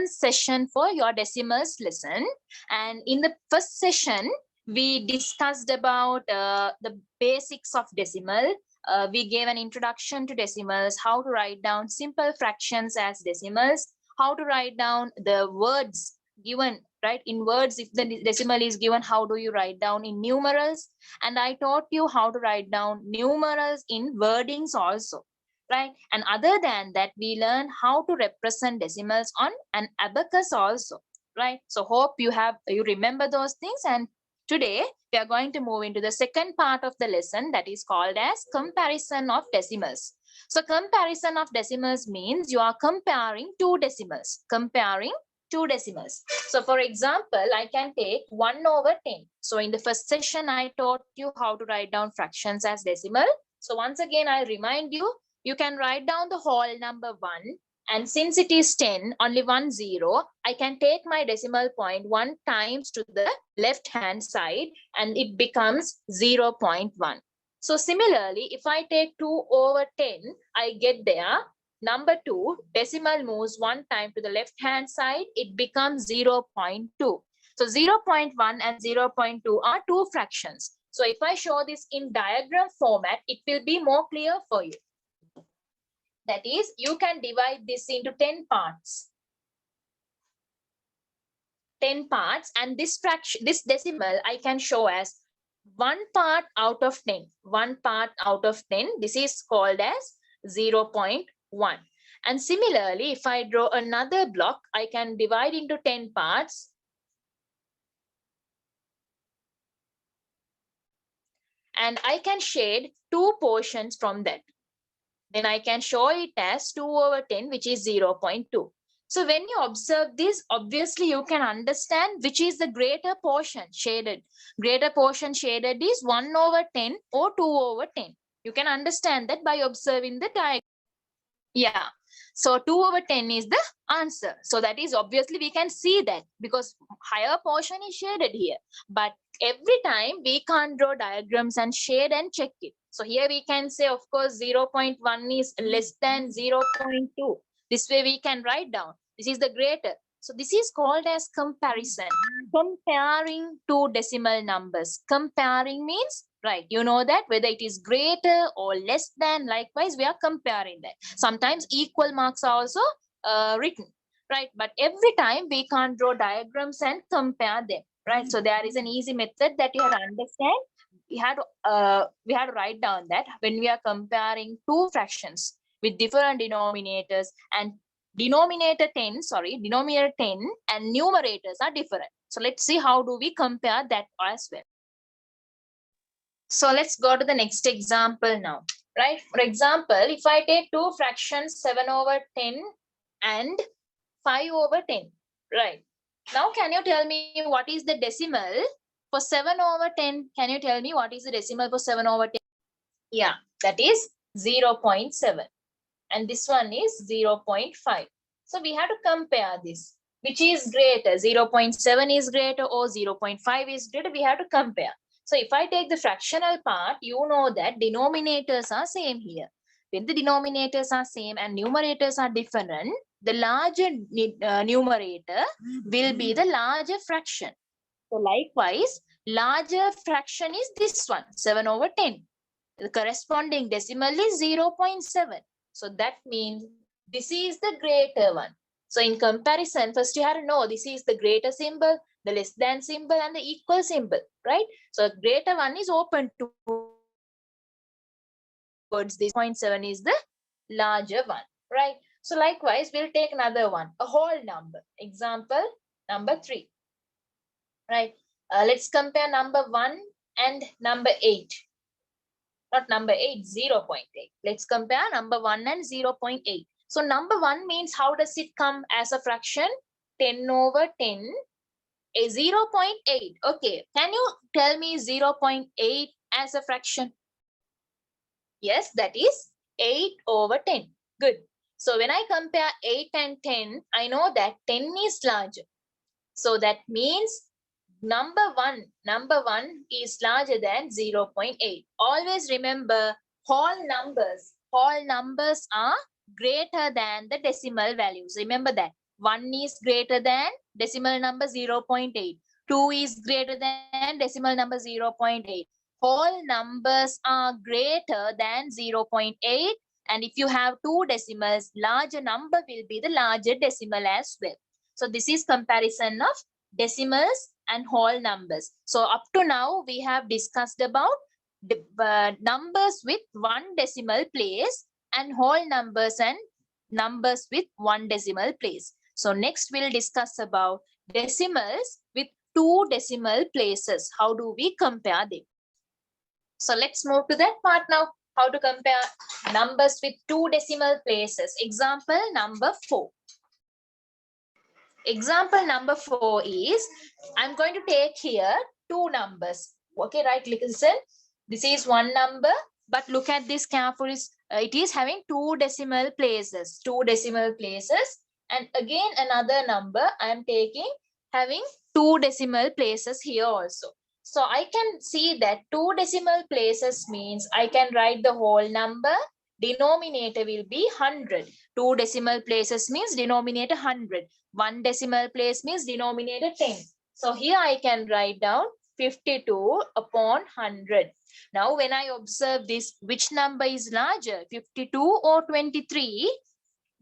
second session for your decimals lesson. And in the first session, we discussed about the basics of decimal. We gave an introduction to decimals, how to write down simple fractions as decimals, how to write down the words given, right? In words, if the decimal is given, how do you write down in numerals? And I taught you how to write down numerals in wordings also, right? And other than that, we learn how to represent decimals on an abacus also, right? So hope you remember those things. And today we are going to move into the second part of the lesson, that is called as comparison of decimals. So comparison of decimals means you are comparing two decimals, So for example, I can take 1/10. So in the first session, I taught you how to write down fractions as decimal. So once again, I remind you, you can write down the whole number 1. And since it is 10, only 1 0, I can take my decimal point 1 times to the left-hand side and it becomes 0.1. So similarly, if I take 2/10, I get there. Number 2, decimal moves 1 time to the left-hand side, it becomes 0.2. So 0.1 and 0.2 are two fractions. So if I show this in diagram format, it will be more clear for you. That is, you can divide this into 10 parts. 10 parts, and this fraction, this decimal, I can show as 1 part out of 10. 1 part out of 10. This is called as 0.1. And similarly, if I draw another block, I can divide into 10 parts. And I can shade 2 portions from that. Then I can show it as 2/10, which is 0.2. So when you observe this, obviously you can understand which is the greater portion shaded. Greater portion shaded is 1/10 or 2/10. You can understand that by observing the diagram. Yeah. So 2/10 is the answer. So that is obviously we can see that because higher portion is shaded here. But every time we can't draw diagrams and shade and check it. So here we can say, of course, 0.1 is less than 0.2. This way we can write down. This is the greater. So this is called as comparison. Comparing two decimal numbers. Comparing means, right, you know that whether it is greater or less than, likewise, we are comparing that. Sometimes equal marks are also written, right? But every time we can't draw diagrams and compare them, right? So there is an easy method that you have to understand. We had to write down that when we are comparing two fractions with different denominators, and denominator 10 and numerators are different. So let's see how do we compare that as well. So let's go to the next example now, right? For example, if I take two fractions, 7/10 and 5/10, right? Now, can you tell me what is the decimal for 7/10? Can you tell me what is the decimal for 7/10? Yeah, that is 0.7. And this one is 0.5. So we have to compare this. Which is greater? 0.7 is greater or 0.5 is greater? We have to compare. So if I take the fractional part, you know that denominators are same here. When the denominators are same and numerators are different, the larger numerator will be the larger fraction. So likewise, larger fraction is this one, 7/10. The corresponding decimal is 0.7. So that means this is the greater one. So in comparison, first you have to know this is the greater symbol, the less than symbol, and the equal symbol, right? So greater one is open towards this. 0.7 is the larger one, right? So likewise, we'll take another one, a whole number. Example number 3, right? Let's compare number 1 and number 8. Not number 8, 0.8. Let's compare number 1 and 0.8. So number 1 means how does it come as a fraction? 10/10, a 0.8. Okay, can you tell me 0.8 as a fraction? Yes, that is 8/10. Good. So when I compare 8 and 10, I know that 10 is larger. So that means number one is larger than 0.8. Always remember, whole numbers are greater than the decimal values. Remember that. 1 is greater than decimal number 0.8. 2 is greater than decimal number 0.8. Whole numbers are greater than 0.8. And if you have two decimals, larger number will be the larger decimal as well. So this is comparison of decimals and whole numbers. So up to now, we have discussed about numbers with one decimal place and whole numbers and numbers with one decimal place. So next we'll discuss about decimals with two decimal places. How do we compare them? So let's move to that part now. How to compare numbers with two decimal places. Example number 4. Example number 4 is, I'm going to take here two numbers. Okay, right, listen. This is one number, but look at this carefully. It is having two decimal places. And again, another number I am taking having two decimal places here also. So I can see that two decimal places means I can write the whole number. Denominator will be 100. Two decimal places means denominator 100. One decimal place means denominator 10. So here I can write down 52 upon 100. Now when I observe this, which number is larger, 52 or 23?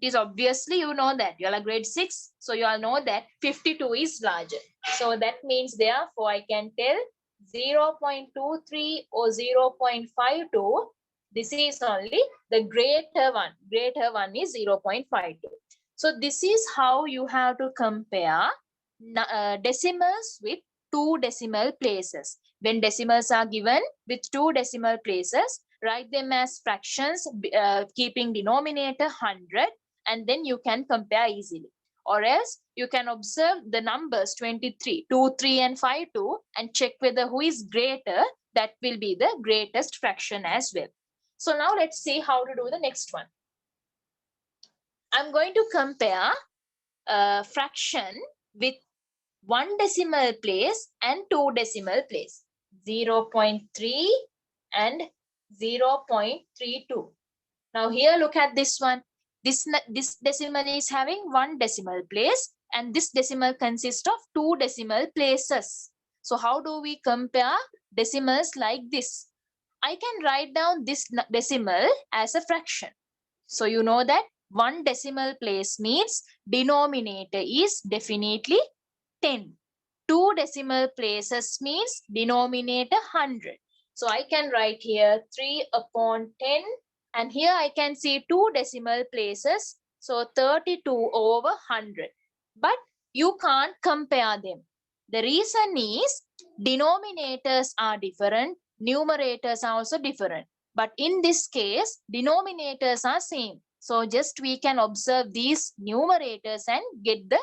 It is obviously, you know that. You are grade 6. So you all know that 52 is larger. So that means therefore I can tell 0.23 or 0.52. This is only the greater one. Greater one is 0.52. So this is how you have to compare decimals with two decimal places. When decimals are given with two decimal places, write them as fractions, keeping denominator 100, and then you can compare easily. Or else you can observe the numbers 23, 2, 3, and 5, 2, and check whether who is greater. That will be the greatest fraction as well. So now let's see how to do the next one. I'm going to compare a fraction with one decimal place and two decimal place, 0.3 and 0.32. Now here, look at this one. This decimal is having one decimal place, and this decimal consists of two decimal places. So how do we compare decimals like this? I can write down this decimal as a fraction. So you know that one decimal place means denominator is definitely 10. Two decimal places means denominator 100. So I can write here 3 upon 10. And here I can see two decimal places. So 32 over 100. But you can't compare them. The reason is denominators are different. Numerators are also different. But in this case, denominators are same. So just we can observe these numerators and get the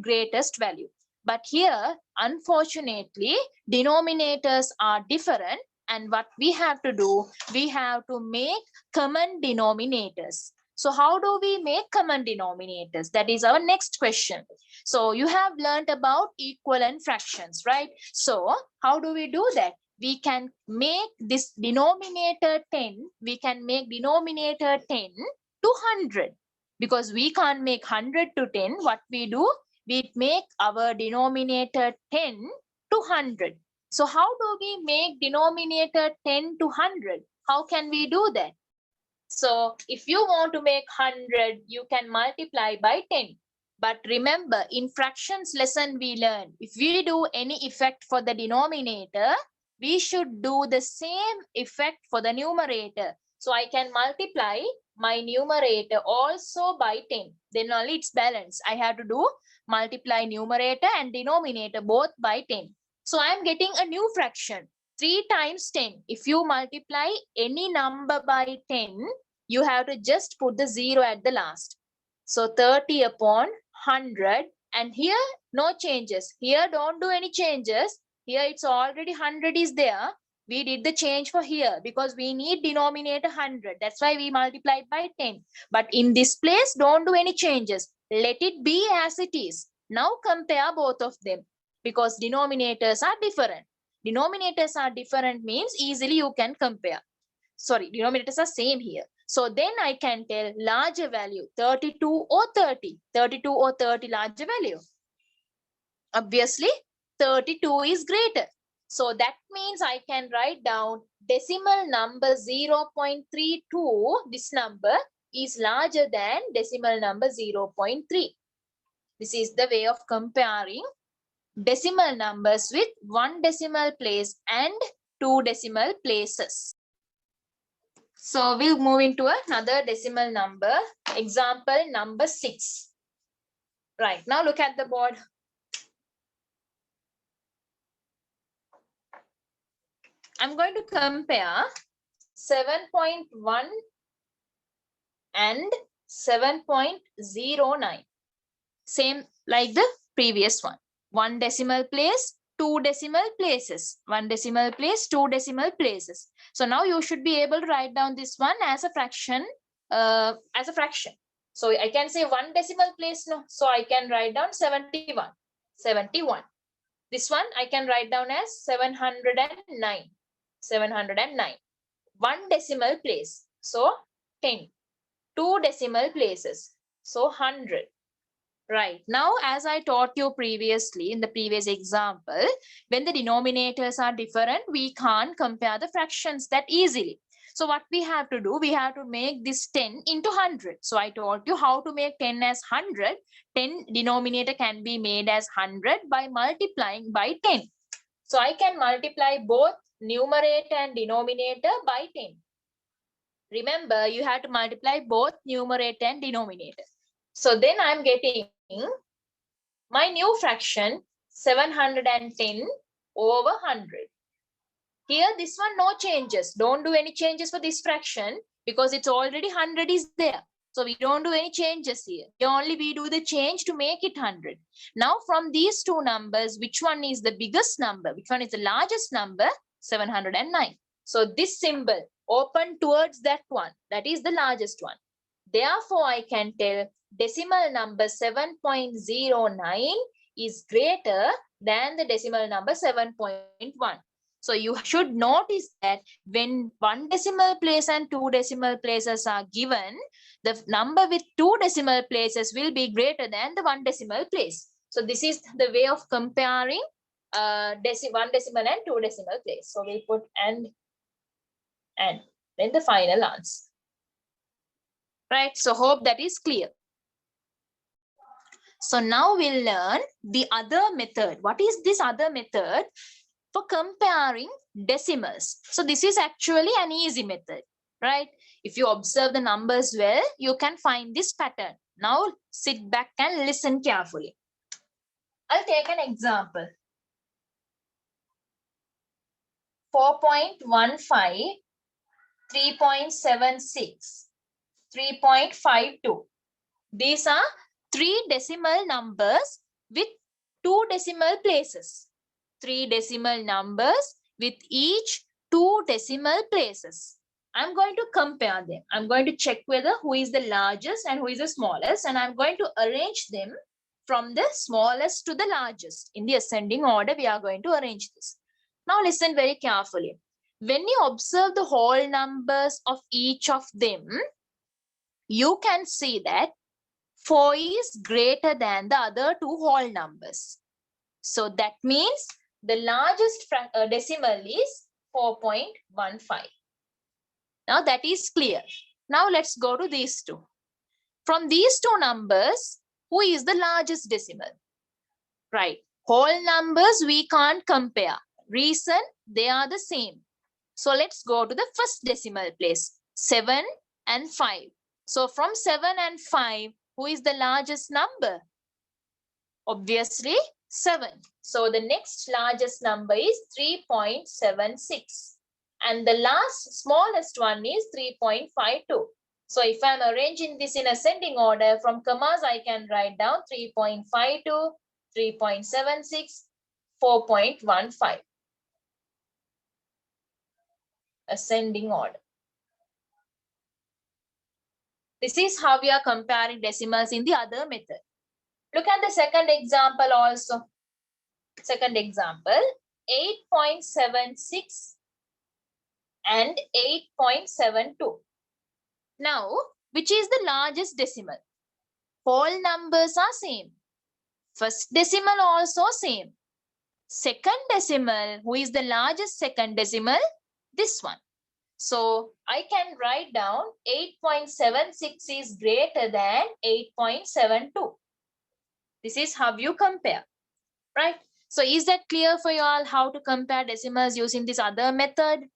greatest value. But here, unfortunately, denominators are different. And what we have to do, we have to make common denominators. So how do we make common denominators? That is our next question. So you have learned about equivalent fractions, right? So how do we do that? We can make this denominator 10. We can make denominator 10 to 100. Because we can't make 100 to 10. What we do? We make our denominator 10 to 100. So how do we make denominator 10 to 100? How can we do that? So if you want to make 100, you can multiply by 10. But remember, in fractions lesson we learned, if we do any effect for the denominator, we should do the same effect for the numerator. So I can multiply my numerator also by 10. Then only it's balanced. I have to do multiply numerator and denominator both by 10. So I'm getting a new fraction. 3 times 10. If you multiply any number by 10, you have to just put the 0 at the last. So 30 upon 100. And here, no changes. Here, don't do any changes. Here, it's already 100 is there. We did the change for here because we need denominator 100. That's why we multiplied by 10. But in this place, don't do any changes. Let it be as it is. Now compare both of them because denominators are different. Denominators are different means easily you can compare. Sorry, denominators are same here. So then I can tell larger value, 32 or 30. 32 or 30 larger value. Obviously, 32 is greater. So that means I can write down decimal number 0.32. This number is larger than decimal number 0.3. This is the way of comparing decimal numbers with 1 decimal place and 2 decimal places. So we'll move into another decimal number. Example number 6. Right, now look at the board. I'm going to compare 7.1 and 7.09. Same like the previous one. 1 decimal place, 2 decimal places. 1 decimal place, 2 decimal places. So now you should be able to write down this one as a fraction. So I can say 1 decimal place. No, so I can write down 71. 71. This one I can write down as 709. 709. 1 decimal place. So 10. 2 decimal places. So 100. Right. Now, as I taught you previously in the previous example, when the denominators are different, we can't compare the fractions that easily. So what we have to do, we have to make this 10 into 100. So I taught you how to make 10 as 100. 10 denominator can be made as 100 by multiplying by 10. So I can multiply both numerator and denominator by 10. Remember, you have to multiply both numerator and denominator. So then I'm getting my new fraction 710 over 100. Here this one no changes. Don't do any changes for this fraction because it's already 100 is there. So we don't do any changes here. Only we do the change to make it 100. Now from these two numbers, which one is the biggest number? Which one is the largest number? 709. So this symbol open towards that one. That is the largest one. Therefore, I can tell decimal number 7.09 is greater than the decimal number 7.1. So you should notice that when 1 decimal place and 2 decimal places are given, the number with 2 decimal places will be greater than the 1 decimal place. So this is the way of comparing 1 decimal and 2 decimal place. So we put and then the final answer. Right, so hope that is clear. So now we'll learn the other method. What is this other method for comparing decimals? So this is actually an easy method, right? If you observe the numbers well, you can find this pattern. Now sit back and listen carefully. I'll take an example. 4.15, 3.76. 3.52. These are 3 decimal numbers with 2 decimal places. 3 decimal numbers with each 2 decimal places. I'm going to compare them. I'm going to check whether who is the largest and who is the smallest, and I'm going to arrange them from the smallest to the largest. In the ascending order, we are going to arrange this. Now listen very carefully. When you observe the whole numbers of each of them, you can see that 4 is greater than the other 2 whole numbers. So that means the largest decimal is 4.15. Now that is clear. Now let's go to these two. From these two numbers, who is the largest decimal? Right. Whole numbers we can't compare. Reason, they are the same. So let's go to the first decimal place, 7 and 5. So from 7 and 5, who is the largest number? Obviously, 7. So the next largest number is 3.76. And the last smallest one is 3.52. So if I'm arranging this in ascending order, from commas, I can write down 3.52, 3.76, 4.15. Ascending order. This is how we are comparing decimals in the other method. Look at the second example also. Second example, 8.76 and 8.72. Now, which is the largest decimal? Whole numbers are same. First decimal also same. Second decimal, who is the largest second decimal? This one. So I can write down 8.76 is greater than 8.72. This is how you compare, right? So is that clear for you all how to compare decimals using this other method?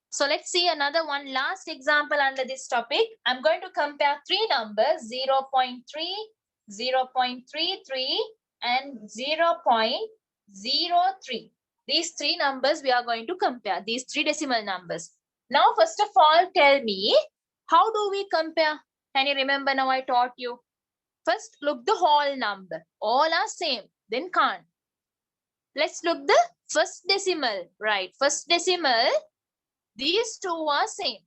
So let's see another one last example under this topic. I'm going to compare three numbers 0.3, 0.33 and 0.03. These three numbers we are going to compare, these three decimal numbers. Now, first of all, tell me, how do we compare? Can you remember now I taught you? First, look the whole number. All are same, then can't. Let's look the first decimal, right? First decimal, these two are same.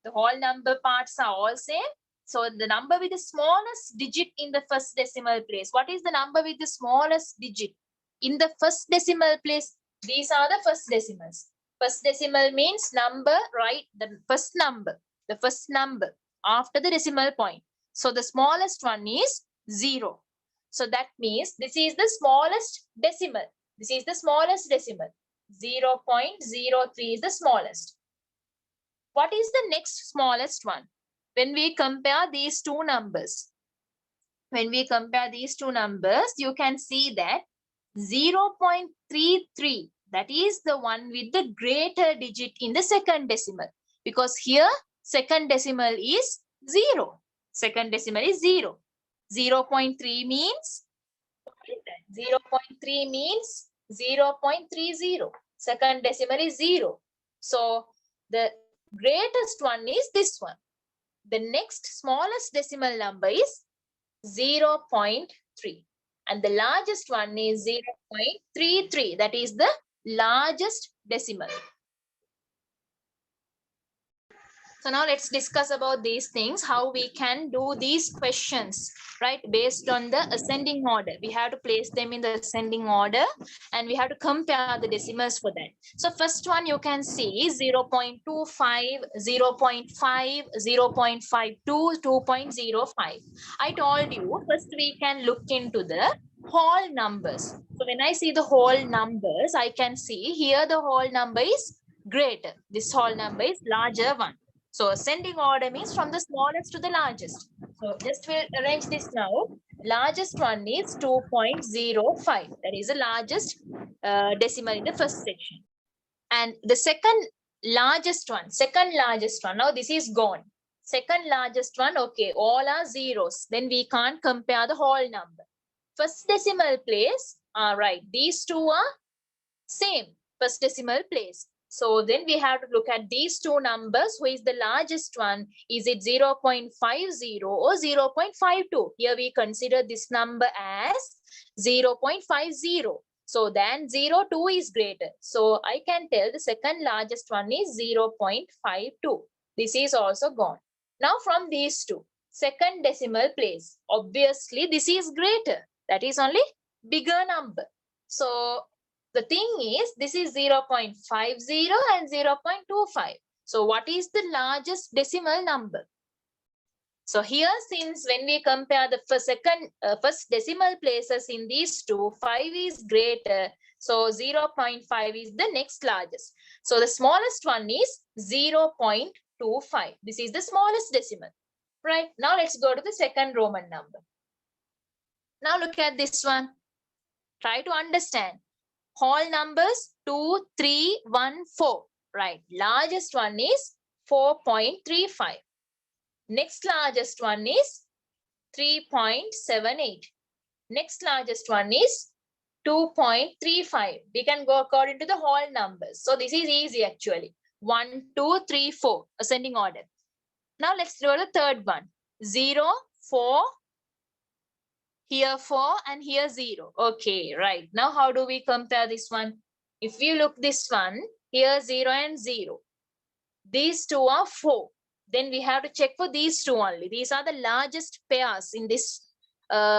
The whole number parts are all same. So the number with the smallest digit in the first decimal place. What is the number with the smallest digit in the first decimal place? These are the first decimals. First decimal means number, right? The first number after the decimal point. So the smallest one is 0. So that means this is the smallest decimal. This is the smallest decimal. 0.03 is the smallest. What is the next smallest one? When we compare these two numbers, you can see that 0.33, that is the one with the greater digit in the second decimal. Because here, second decimal is 0. Second decimal is 0. 0.3 means, 0.3 means 0.30. Second decimal is 0. So the greatest one is this one. The next smallest decimal number is 0.3 and the largest one is 0.33. That is the largest decimal. So now let's discuss about these things, how we can do these questions, right? Based on the ascending order. We have to place them in the ascending order and we have to compare the decimals for that. So first one you can see 0.25, 0.5, 0.52, 2.05. I told you first we can look into the whole numbers. So when I see the whole numbers, I can see here the whole number is greater. This whole number is larger one. So ascending order means from the smallest to the largest. So just we'll arrange this now. Largest one is 2.05. That is the largest decimal in the first section. And the second largest one, now this is gone. Second largest one, okay, all are zeros. Then we can't compare the whole number. First decimal place, right, these two are same, first decimal place. So then we have to look at these two numbers. Who is the largest one? Is it 0.50 or 0.52? Here we consider this number as 0.50. So then 2 is greater. So I can tell the second largest one is 0.52. This is also gone. Now from these two, second decimal place, obviously this is greater. That is only bigger number. So the thing is, this is 0.50 and 0.25. So what is the largest decimal number? So here, since when we compare the first decimal places in these two, 5 is greater. So 0.5 is the next largest. So the smallest one is 0.25. This is the smallest decimal. Right. Now let's go to the second Roman number. Now look at this one. Try to understand. Whole numbers 2, 3, 1, 4. Right. Largest one is 4.35. Next largest one is 3.78. Next largest one is 2.35. We can go according to the whole numbers. So this is easy actually. 1, 2, 3, 4. Ascending order. Now let's do the third one. 0, 4. Here 4 and here 0. Okay, right. Now how do we compare this one? If you look this one, here 0 and 0. These two are 4. Then we have to check for these two only. These are the largest pairs in this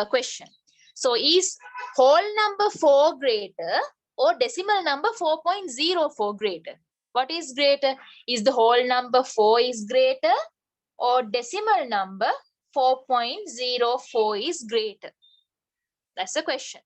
question. So is whole number 4 greater or decimal number 4.04 greater? What is greater? Is the whole number 4 is greater or decimal number 4.04 is greater? That's the question.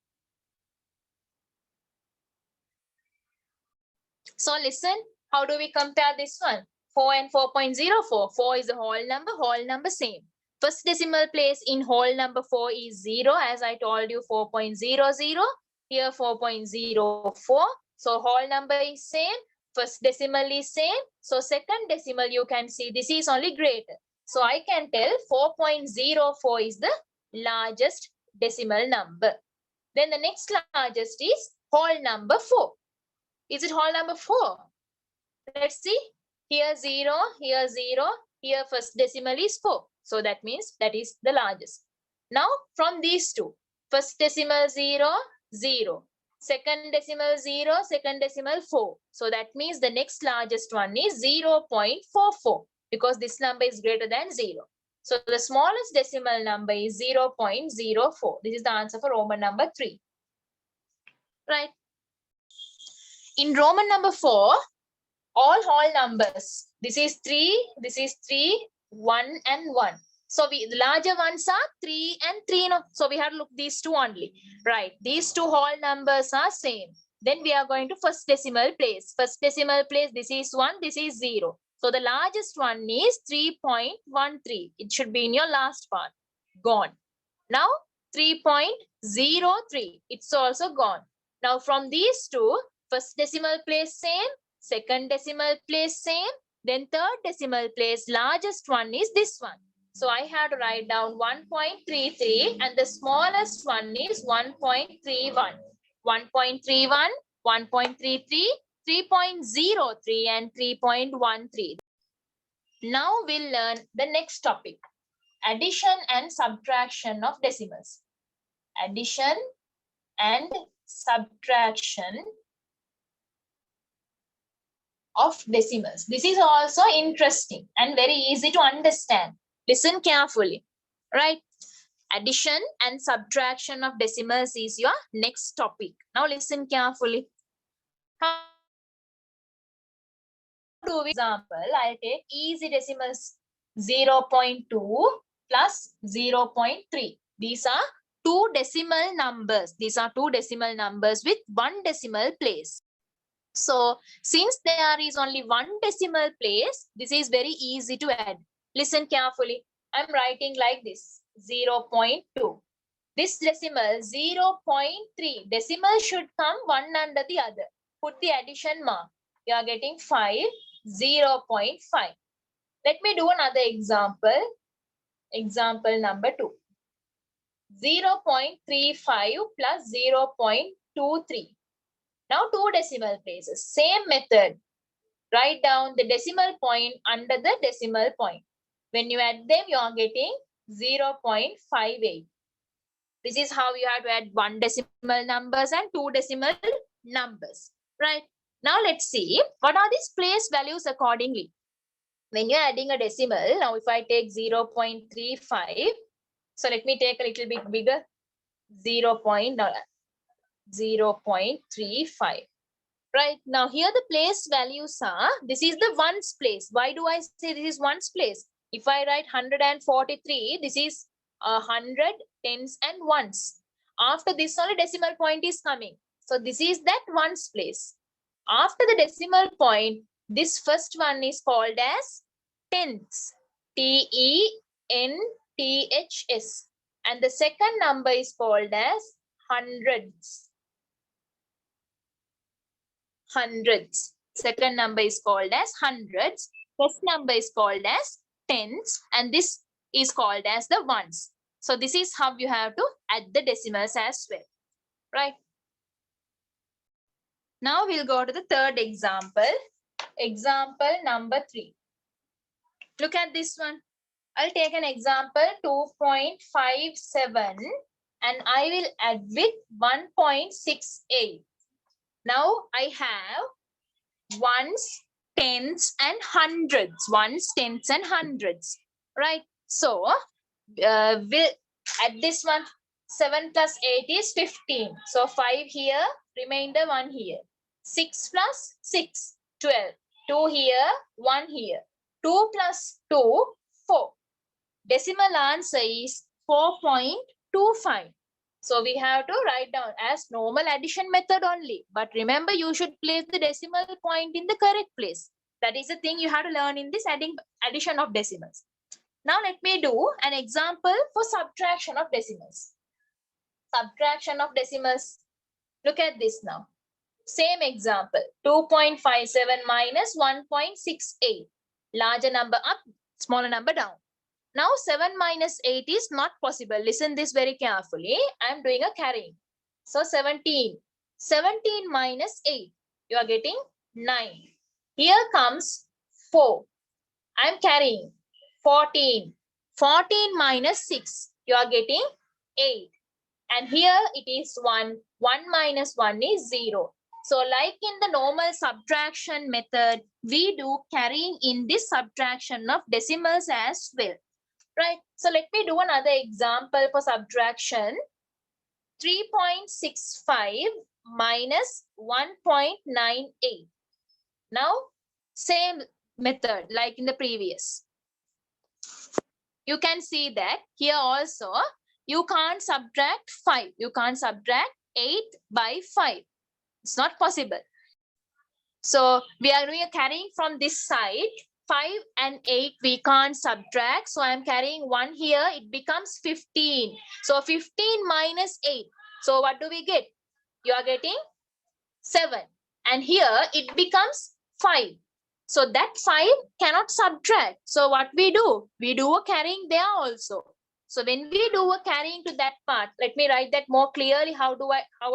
So listen, how do we compare this one? 4 and 4.04. 4 is a whole number same. First decimal place in whole number 4 is 0. As I told you, 4.00. Here 4.04. So whole number is same. First decimal is same. So second decimal, you can see this is only greater. So I can tell 4.04 is the largest decimal number. Then the next largest is whole number 4. Is it whole number 4? Let's see. Here 0, here 0, here first decimal is 4. So that means that is the largest. Now from these two, first decimal 0, 0. Second decimal 0, second decimal 4. So that means the next largest one is 0.44 because this number is greater than 0. So the smallest decimal number is 0.04. This is the answer for Roman number 3. Right. In Roman number 4, all whole numbers. This is 3, 1 and 1. So the larger ones are 3 and 3. No? So we have to look these two only. Right. These two whole numbers are same. Then we are going to first decimal place. First decimal place, this is 1, this is 0. So the largest one is 3.13. It should be in your last part. Gone. Now 3.03. It's also gone. Now from these two, first decimal place same, second decimal place same, then third decimal place, largest one is this one. So I have to write down 1.33 and the smallest one is 1.31. 1.31, 1.33, 3.03 and 3.13. Now we'll learn the next topic, addition and subtraction of decimals. Addition and subtraction of decimals. This is also interesting and very easy to understand. Listen carefully, right? Addition and subtraction of decimals is your next topic. Now listen carefully. How do we example? I'll take easy decimals 0.2 plus 0.3. These are two decimal numbers. These are two decimal numbers with one decimal place. So since there is only one decimal place, this is very easy to add. Listen carefully. I'm writing like this, 0.2. This decimal, 0.3. Decimal should come one under the other. Put the addition mark. You are getting 5, 0.5. Let me do another example. Example number 2. 0.35 plus 0.23. Now two decimal places, same method. Write down the decimal point under the decimal point. When you add them, you are getting 0.58. This is how you have to add one decimal numbers and two decimal numbers. Right. Now let's see what are these place values accordingly. When you're adding a decimal, now if I take 0.35, so let me take a little bit bigger, 0.35. Right. Now here the place values are, this is the ones place. Why do I say this is ones place? If I write 143, this is 100, tens and ones. After this only decimal point is coming. So this is that ones place. After the decimal point, this first one is called as tens. T-E-N-T-H-S. And the second number is called as hundreds. Hundreds. Second number is called as hundreds. First number is called as tens. And this is called as the ones. So this is how you have to add the decimals as well. Right. Now we'll go to the third example. Example number 3. Look at this one. I'll take an example 2.57 and I will add with 1.68. Now I have ones, tens and hundreds. Ones, tens and hundreds. Right. So we'll add this one. 7 plus 8 is 15. So 5 here, remainder 1 here. 6 plus 6, 12. 2 here, 1 here. 2 plus 2, 4. Decimal answer is 4.25. So we have to write down as normal addition method only. But remember, you should place the decimal point in the correct place. That is the thing you have to learn in this addition of decimals. Now let me do an example for subtraction of decimals. Subtraction of decimals. Look at this now. Same example. 2.57 minus 1.68. Larger number up, smaller number down. Now 7 minus 8 is not possible. Listen this very carefully. I am doing a carrying. So 17. 17 minus 8. You are getting 9. Here comes 4. I am carrying 14. 14 minus 6. You are getting 8. And here it is 1. 1 minus 1 is 0. So like in the normal subtraction method, we do carrying in this subtraction of decimals as well. Right. So let me do another example for subtraction. 3.65 minus 1.98. Now, same method like in the previous. You can see that here also, you can't subtract 5. You can't subtract 8 by 5. It's not possible. So we are doing a carrying from this side. 5 and 8 we can't subtract. So I'm carrying 1 here. It becomes 15. So 15 minus 8. So what do we get? You are getting 7. And here it becomes 5. So that 5 cannot subtract. So what we do? We do a carrying there also. So when we do a carrying to that part, let me write that more clearly. How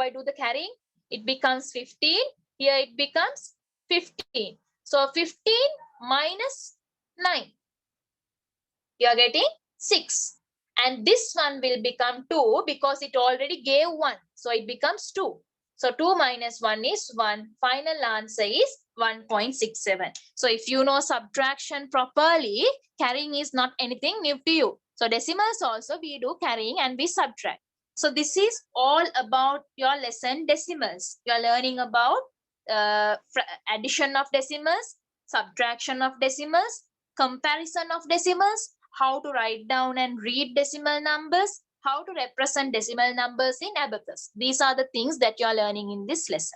I do the carrying? It becomes 15. Here it becomes 15. So 15 minus 9. You are getting 6. And this one will become 2 because it already gave 1. So it becomes 2. So 2 minus 1 is 1. Final answer is 1.67. So if you know subtraction properly, carrying is not anything new to you. So decimals also we do carrying and we subtract. So this is all about your lesson decimals. You are learning about addition of decimals, subtraction of decimals, comparison of decimals, how to write down and read decimal numbers, how to represent decimal numbers in abacus. These are the things that you are learning in this lesson.